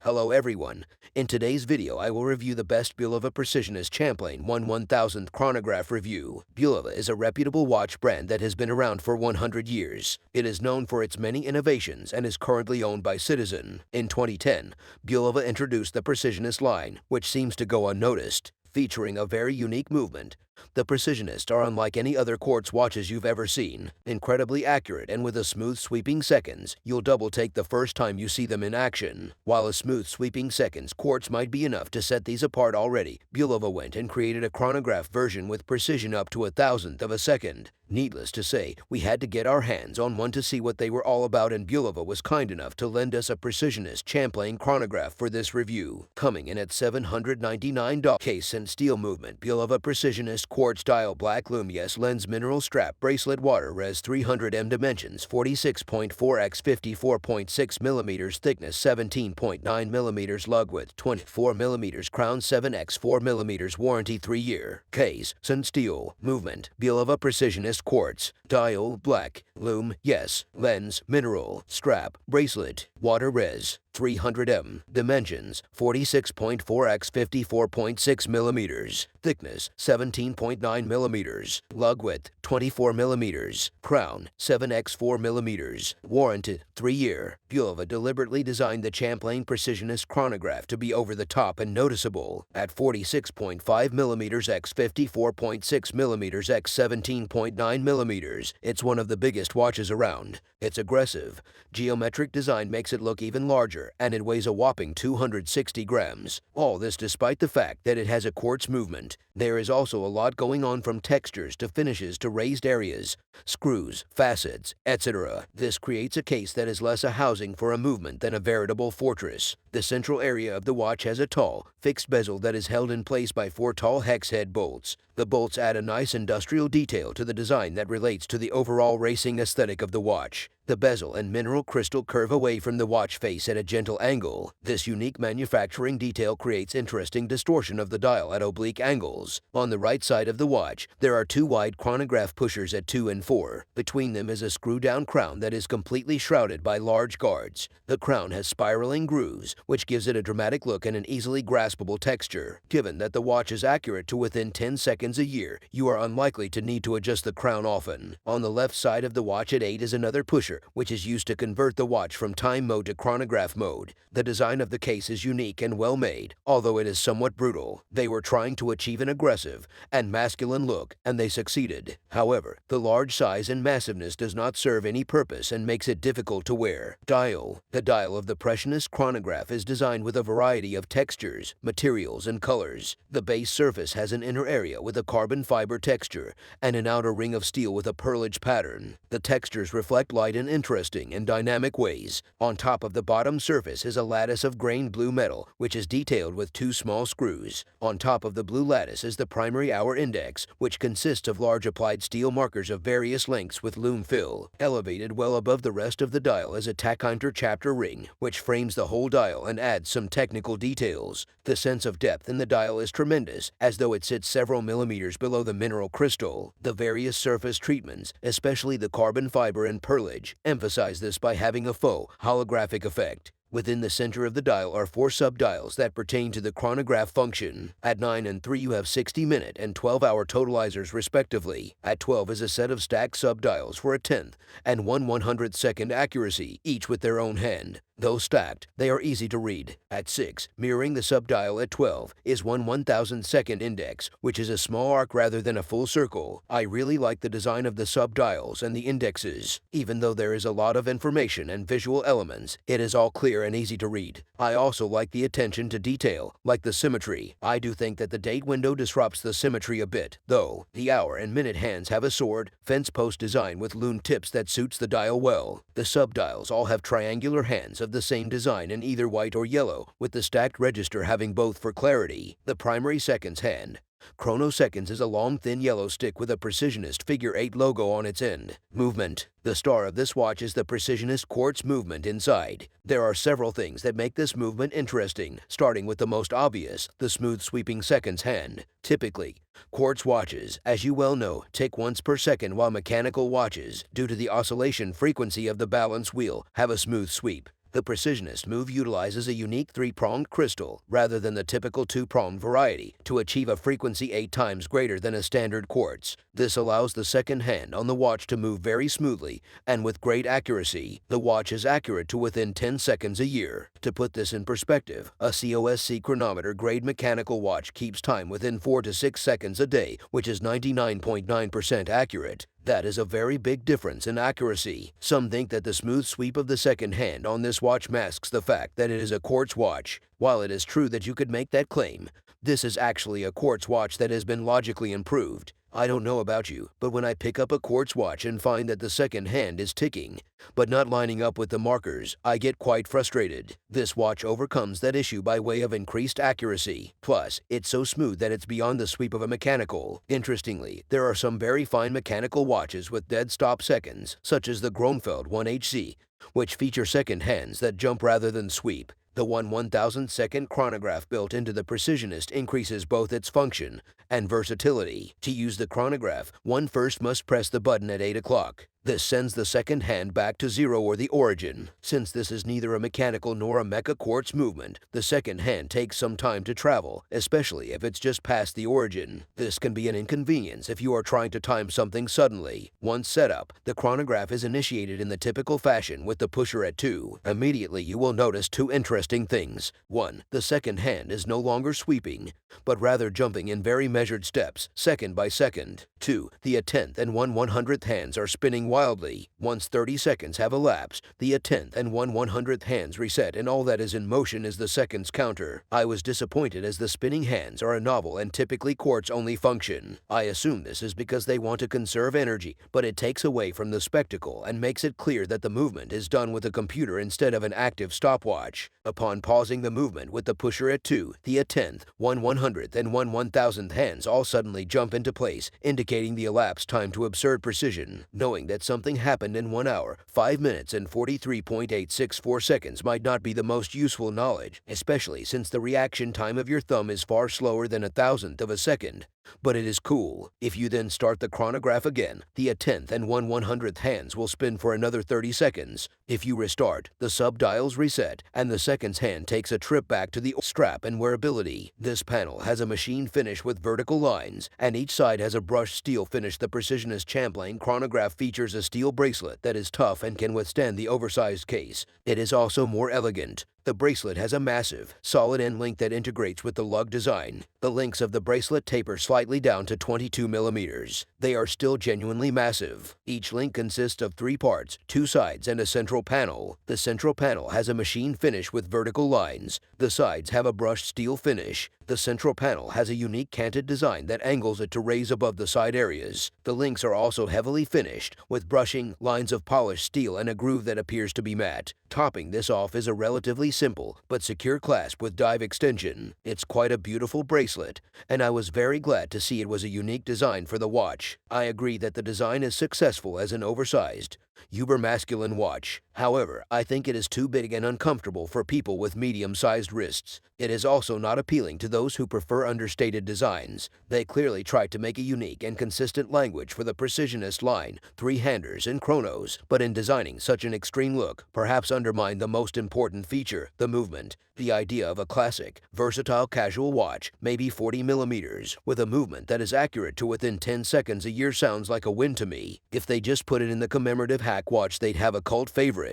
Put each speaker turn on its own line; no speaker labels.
Hello everyone. In today's video I will review the best Bulova Precisionist Champlain 1/1000th chronograph review. Bulova is a reputable watch brand that has been around for 100 years. It is known for its many innovations and is currently owned by Citizen. In 2010, Bulova introduced the Precisionist line, which seems to go unnoticed, featuring a very unique movement. The Precisionist are unlike any other quartz watches you've ever seen. Incredibly accurate and with a smooth sweeping seconds, you'll double take the first time you see them in action. While a smooth sweeping seconds quartz might be enough to set these apart already, Bulova went and created a chronograph version with precision up to 1,000th of a second. Needless to say, we had to get our hands on one to see what they were all about, and Bulova was kind enough to lend us a Precisionist Champlain chronograph for this review. Coming in at $799. Case and steel movement. Bulova Precisionist quartz dial black luminous lens mineral strap bracelet water res 300 m dimensions 46.4 x 54.6 mm thickness 17.9 mm lug width 24 mm crown 7 x 4 mm warranty 3-year. Case and steel movement. Bulova Precisionist quartz dial black lume yes lens mineral strap bracelet water res 300 m dimensions 46.4 x 54.6 mm thickness 17.9 mm lug width 24 mm crown 7 x 4 mm warranted 3-year. Bulova deliberately designed the Champlain Precisionist chronograph to be over the top and noticeable. At 46.5 mm x 54.6 mm x 17.9 mm, it's one of the biggest watches around. Its aggressive, geometric design makes it look even larger, and it weighs a whopping 260 grams. All this despite the fact that it has a quartz movement. There is also a lot going on, from textures to finishes to raised areas, screws, facets, etc. This creates a case that is less a housing for a movement than a veritable fortress. The central area of the watch has a tall, fixed bezel that is held in place by 4 tall hex head bolts. The bolts add a nice industrial detail to the design that relates to the overall racing aesthetic of the watch. The bezel and mineral crystal curve away from the watch face at a gentle angle. This unique manufacturing detail creates interesting distortion of the dial at oblique angles. On the right side of the watch, there are 2 wide chronograph pushers at 2 and 4. Between them is a screw-down crown that is completely shrouded by large guards. The crown has spiraling grooves, which gives it a dramatic look and an easily graspable texture. Given that the watch is accurate to within 10 seconds a year, you are unlikely to need to adjust the crown often. On the left side of the watch at 8 is another pusher, which is used to convert the watch from time mode to chronograph mode. The design of the case is unique and well made, although it is somewhat brutal. They were trying to achieve an aggressive and masculine look, and they succeeded. However, the large size and massiveness does not serve any purpose and makes it difficult to wear. Dial. The dial of the Precisionist chronograph is designed with a variety of textures, materials, and colors. The base surface has an inner area with a carbon fiber texture and an outer ring of steel with a pearlage pattern. The textures reflect light in interesting and dynamic ways. On top of the bottom surface is a lattice of grained blue metal, which is detailed with 2 small screws. On top of the blue lattice is the primary hour index, which consists of large applied steel markers of various lengths with lume fill. Elevated well above the rest of the dial is a tachinter chapter ring, which frames the whole dial and adds some technical details. The sense of depth in the dial is tremendous, as though it sits several millimeters below the mineral crystal. The various surface treatments, especially the carbon fiber and pearlage, emphasize this by having a faux, holographic effect. Within the center of the dial are 4 sub-dials that pertain to the chronograph function. At 9 and 3 you have 60-minute and 12-hour totalizers respectively. At 12 is a set of stacked sub-dials for a 10th and 1/100th second accuracy, each with their own hand. Though stacked, they are easy to read. At 6, mirroring the sub-dial at 12, is 1/1000th second index, which is a small arc rather than a full circle. I really like the design of the sub-dials and the indexes. Even though there is a lot of information and visual elements, it is all clear and easy to read. I also like the attention to detail, like the symmetry. I do think that the date window disrupts the symmetry a bit, though. The hour and minute hands have a sword, fence post design with lume tips that suits the dial well. The sub-dials all have triangular hands of the same design in either white or yellow, with the stacked register having both for clarity. The primary seconds hand, chronoseconds, is a long thin yellow stick with a Precisionist figure 8 logo on its end. Movement. The star of this watch is the Precisionist quartz movement inside. There are several things that make this movement interesting, starting with the most obvious, the smooth sweeping seconds hand. Typically, quartz watches, as you well know, tick once per second, while mechanical watches, due to the oscillation frequency of the balance wheel, have a smooth sweep. The Precisionist move utilizes a unique three-pronged crystal rather than the typical two-pronged variety to achieve a frequency 8 times greater than a standard quartz. This allows the second hand on the watch to move very smoothly and with great accuracy. The watch is accurate to within 10 seconds a year. To put this in perspective, a COSC chronometer grade mechanical watch keeps time within 4 to 6 seconds a day, which is 99.9% accurate. That is a very big difference in accuracy. Some think that the smooth sweep of the second hand on this watch masks the fact that it is a quartz watch. While it is true that you could make that claim, this is actually a quartz watch that has been logically improved. I don't know about you, but when I pick up a quartz watch and find that the second hand is ticking, but not lining up with the markers, I get quite frustrated. This watch overcomes that issue by way of increased accuracy. Plus, it's so smooth that it's beyond the sweep of a mechanical. Interestingly, there are some very fine mechanical watches with dead stop seconds, such as the Grönfeld 1HC, which feature second hands that jump rather than sweep. The 1/1000th second chronograph built into the Precisionist increases both its function and versatility. To use the chronograph, one first must press the button at 8 o'clock. This sends the second hand back to zero or the origin. Since this is neither a mechanical nor a mecha quartz movement, the second hand takes some time to travel, especially if it's just past the origin. This can be an inconvenience if you are trying to time something suddenly. Once set up, the chronograph is initiated in the typical fashion with the pusher at 2. Immediately you will notice two interesting things. 1. The second hand is no longer sweeping, but rather jumping in very measured steps, second by second. 2. The 10th and 1/100th hands are spinning wildly. Once 30 seconds have elapsed, the 10th and 1/100th hands reset and all that is in motion is the seconds counter. I was disappointed as the spinning hands are a novel and typically quartz-only function. I assume this is because they want to conserve energy, but it takes away from the spectacle and makes it clear that the movement is done with a computer instead of an active stopwatch. Upon pausing the movement with the pusher at 2, the 10th, 1/100th, and 1/1000th hands all suddenly jump into place, indicating the elapsed time to absurd precision. Knowing that something happened in 1 hour, 5 minutes, and 43.864 seconds might not be the most useful knowledge, especially since the reaction time of your thumb is far slower than 1,000th of a second. But it is cool. If you then start the chronograph again, the 10th and 1/100th hands will spin for another 30 seconds. If you restart, the sub-dials reset, and the seconds hand takes a trip back to the strap and wearability. This panel has a machine finish with vertical lines, and each side has a brushed steel finish. The Precisionist Champlain chronograph features a steel bracelet that is tough and can withstand the oversized case. It is also more elegant. The bracelet has a massive, solid end link that integrates with the lug design. The links of the bracelet taper slightly down to 22 millimeters. They are still genuinely massive. Each link consists of 3 parts, 2 sides, and a central panel. The central panel has a machine finish with vertical lines. The sides have a brushed steel finish. The central panel has a unique canted design that angles it to raise above the side areas. The links are also heavily finished, with brushing, lines of polished steel, and a groove that appears to be matte. Topping this off is a relatively simple but secure clasp with dive extension. It's quite a beautiful bracelet, and I was very glad to see it was a unique design for the watch. I agree that the design is successful as an oversized, uber-masculine watch. However, I think it is too big and uncomfortable for people with medium-sized wrists. It is also not appealing to those who prefer understated designs. They clearly tried to make a unique and consistent language for the Precisionist line, 3-handers, and chronos, but in designing such an extreme look, perhaps undermined the most important feature, the movement. The idea of a classic, versatile casual watch, maybe 40 millimeters, with a movement that is accurate to within 10 seconds a year sounds like a win to me. If they just put it in the commemorative hack watch, they'd have a cult favorite.